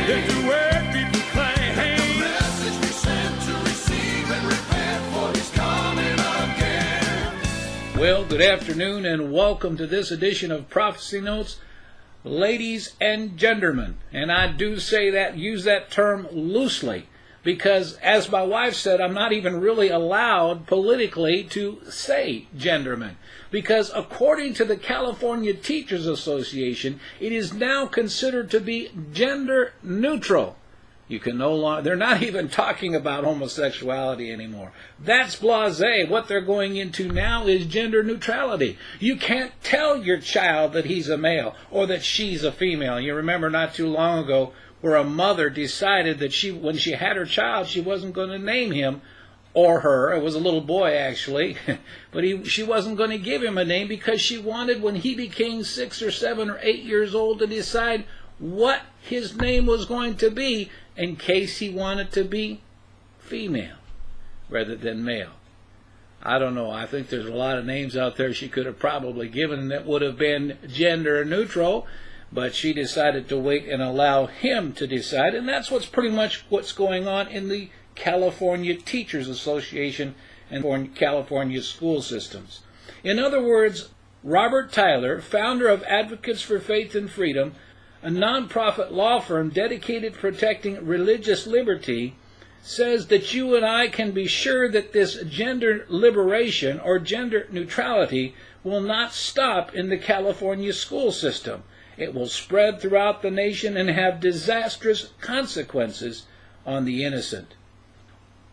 Let the word be proclaimed. The message we sent to receive and repent, for he's coming again. Well, good afternoon and welcome to this edition of Prophecy Notes, ladies and gentlemen. And I do say that, use that term loosely, because as my wife said, I'm not even really allowed politically to say genderman. Because according to the California Teachers Association, it is now considered to be gender neutral. You can no longer, they're not even talking about homosexuality anymore. That's blasé. What they're going into now is gender neutrality. You can't tell your child that he's a male or that she's a female. You remember not too long ago where a mother decided that when she had her child, she wasn't going to name him or her. It was a little boy, actually. But she wasn't going to give him a name because she wanted, when he became 6 or 7 or 8 years old, to decide what his name was going to be in case he wanted to be female rather than male. I don't know. I think there's a lot of names out there she could have probably given that would have been gender neutral, but she decided to wait and allow him to decide, and that's pretty much what's going on in the California Teachers Association and California school systems. In other words, Robert Tyler, founder of Advocates for Faith and Freedom, a nonprofit law firm dedicated to protecting religious liberty, says that you and I can be sure that this gender liberation or gender neutrality will not stop in the California school system. It will spread throughout the nation and have disastrous consequences on the innocent.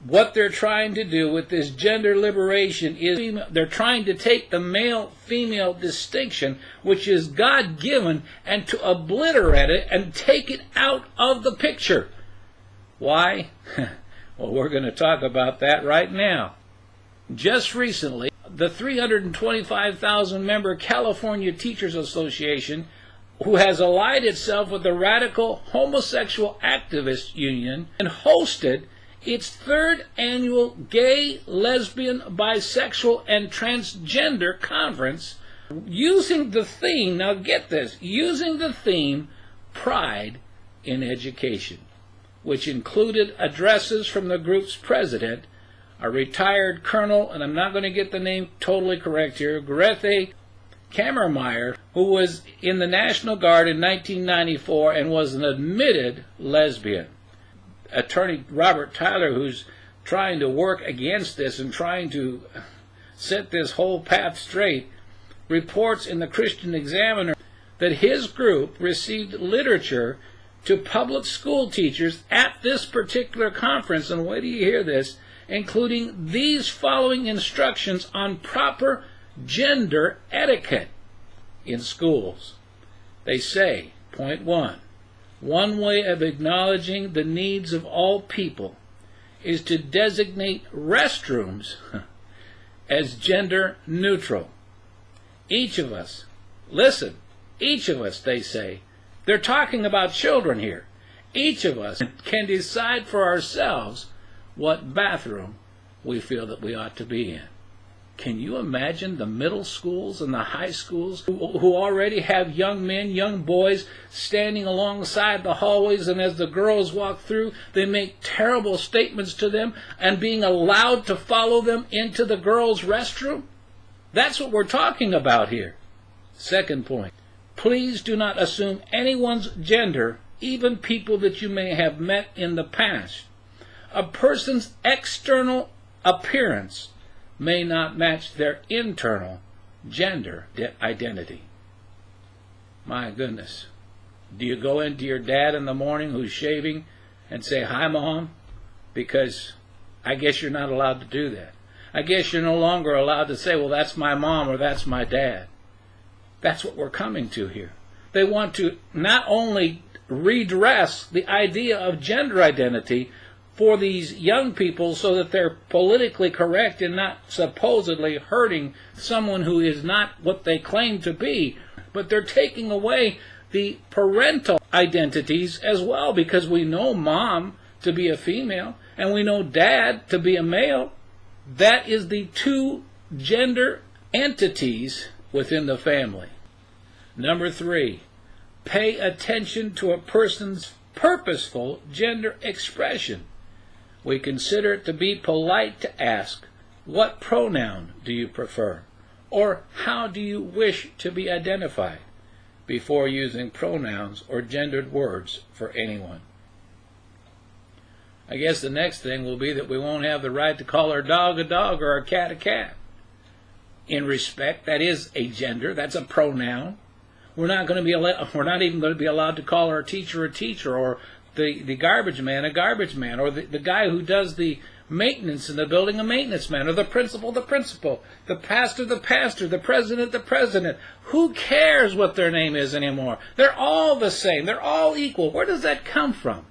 What they're trying to do with this gender liberation is they're trying to take the male-female distinction, which is God-given, and to obliterate it and take it out of the picture. Why? Well, we're going to talk about that right now. Just recently, the 325,000-member California Teachers Association, who has allied itself with the radical homosexual activist union and hosted its 3rd annual Gay, Lesbian, Bisexual, and Transgender Conference, using the theme, now get this, using the theme Pride in Education, which included addresses from the group's president, a retired colonel, and I'm not going to get the name totally correct here, Grete Kammermeyer, who was in the National Guard in 1994 and was an admitted lesbian. Attorney Robert Tyler, who's trying to work against this and trying to set this whole path straight, reports in the Christian Examiner that his group received literature to public school teachers at this particular conference, and wait till you hear this, including these following instructions on proper gender etiquette in schools. They say, point 1, one way of acknowledging the needs of all people is to designate restrooms as gender neutral. Each of us, listen, each of us, they say, they're talking about children here. Each of us can decide for ourselves what bathroom we feel that we ought to be in. Can you imagine the middle schools and the high schools who already have young men, young boys standing alongside the hallways, and as the girls walk through, they make terrible statements to them and being allowed to follow them into the girls' restroom? That's what we're talking about here. Second point, please do not assume anyone's gender, even people that you may have met in the past. A person's external appearance may not match their internal gender identity. My goodness. Do you go into your dad in the morning who's shaving and say, "Hi, Mom"? Because I guess you're not allowed to do that. I guess you're no longer allowed to say, "Well, that's my mom" or "that's my dad." That's what we're coming to here. They want to not only redress the idea of gender identity for these young people so that they're politically correct and not supposedly hurting someone who is not what they claim to be, but they're taking away the parental identities as well, because we know mom to be a female and we know dad to be a male. That is the two gender entities within the family. Number 3, pay attention to a person's purposeful gender expression. We consider it to be polite to ask, what pronoun do you prefer? Or how do you wish to be identified? Before using pronouns or gendered words for anyone. I guess the next thing will be that we won't have the right to call our dog a dog or our cat a cat. In respect, that is a gender, that's a pronoun. We're not even going to be allowed to call our teacher a teacher, or the garbage man a garbage man, or the guy who does the maintenance in the building a maintenance man, or the principal, the pastor, the president, the president. Who cares what their name is anymore? They're all the same. They're all equal. Where does that come from?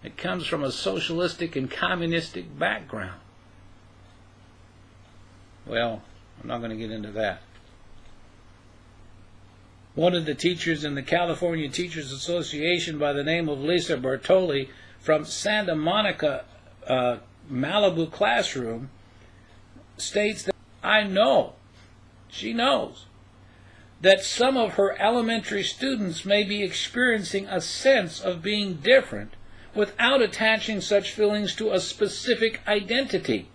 It comes from a socialistic and communistic background. Well, I'm not going to get into that. One of the teachers in the California Teachers Association by the name of Lisa Bertoli from Santa Monica, Malibu classroom states that she knows, that some of her elementary students may be experiencing a sense of being different without attaching such feelings to a specific identity.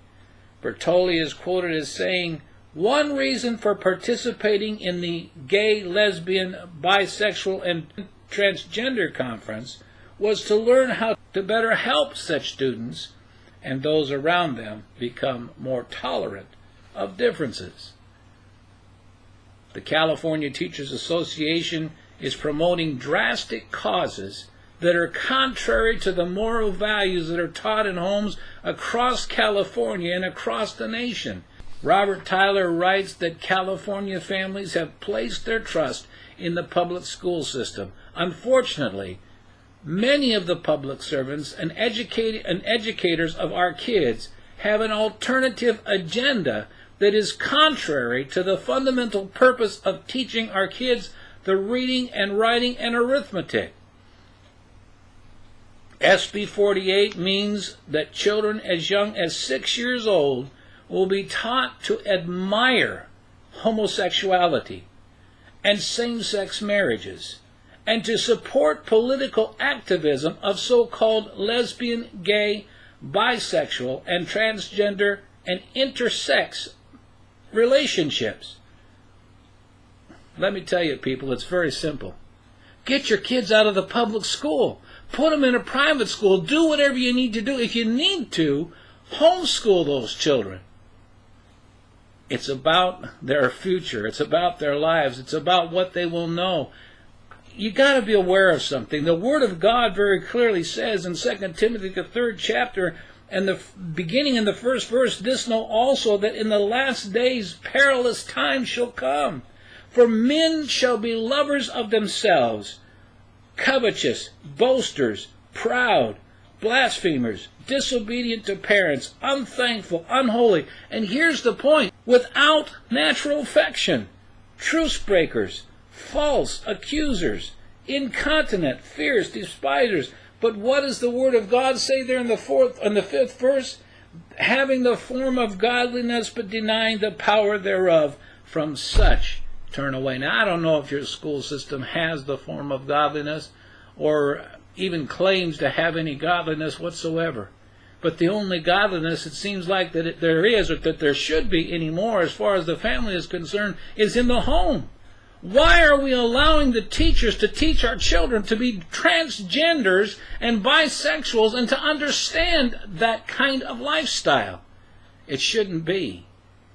Bertoli is quoted as saying, one reason for participating in the gay, lesbian, bisexual, and transgender conference was to learn how to better help such students and those around them become more tolerant of differences. The California Teachers Association is promoting drastic causes that are contrary to the moral values that are taught in homes across California and across the nation. Robert Tyler writes that California families have placed their trust in the public school system. Unfortunately, many of the public servants and educators of our kids have an alternative agenda that is contrary to the fundamental purpose of teaching our kids the reading and writing and arithmetic. SB 48 means that children as young as 6 years old will be taught to admire homosexuality and same-sex marriages, and to support political activism of so-called lesbian, gay, bisexual, and transgender and intersex relationships. Let me tell you, people, it's very simple. Get your kids out of the public school. Put them in a private school. Do whatever you need to do. If you need to, homeschool those children. It's about their future. It's about their lives. It's about what they will know. You got to be aware of something. The Word of God very clearly says in 2 Timothy, the 3rd chapter, and the beginning in the first verse, this know also that in the last days perilous times shall come. For men shall be lovers of themselves, covetous, boasters, proud, blasphemers, disobedient to parents, unthankful, unholy. And here's the point: without natural affection, truce breakers, false accusers, incontinent, fierce, despisers. But what does the Word of God say there in the 5th verse? Having the form of godliness, but denying the power thereof. From such turn away. Now, I don't know if your school system has the form of godliness, or even claims to have any godliness whatsoever. But the only godliness it seems like that there is, or that there should be anymore as far as the family is concerned, is in the home. Why are we allowing the teachers to teach our children to be transgenders and bisexuals and to understand that kind of lifestyle? It shouldn't be.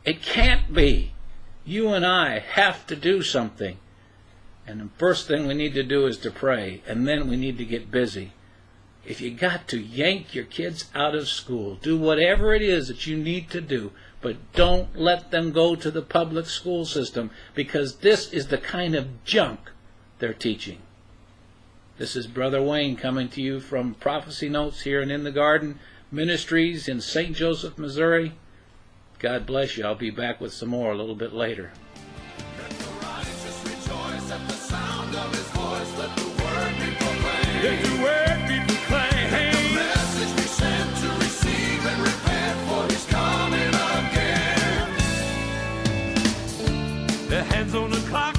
It can't be. You and I have to do something. And the first thing we need to do is to pray, and then we need to get busy. If you got to yank your kids out of school, do whatever it is that you need to do, but don't let them go to the public school system, because this is the kind of junk they're teaching. This is Brother Wayne coming to you from Prophecy Notes here in the Garden Ministries in St. Joseph, Missouri. God bless you. I'll be back with some more a little bit later. Let the righteous rejoice at the sound of his voice. Let the word be proclaimed. Let the word be proclaimed. The message we sent to receive and repent, for he's coming again. The hands on the clock.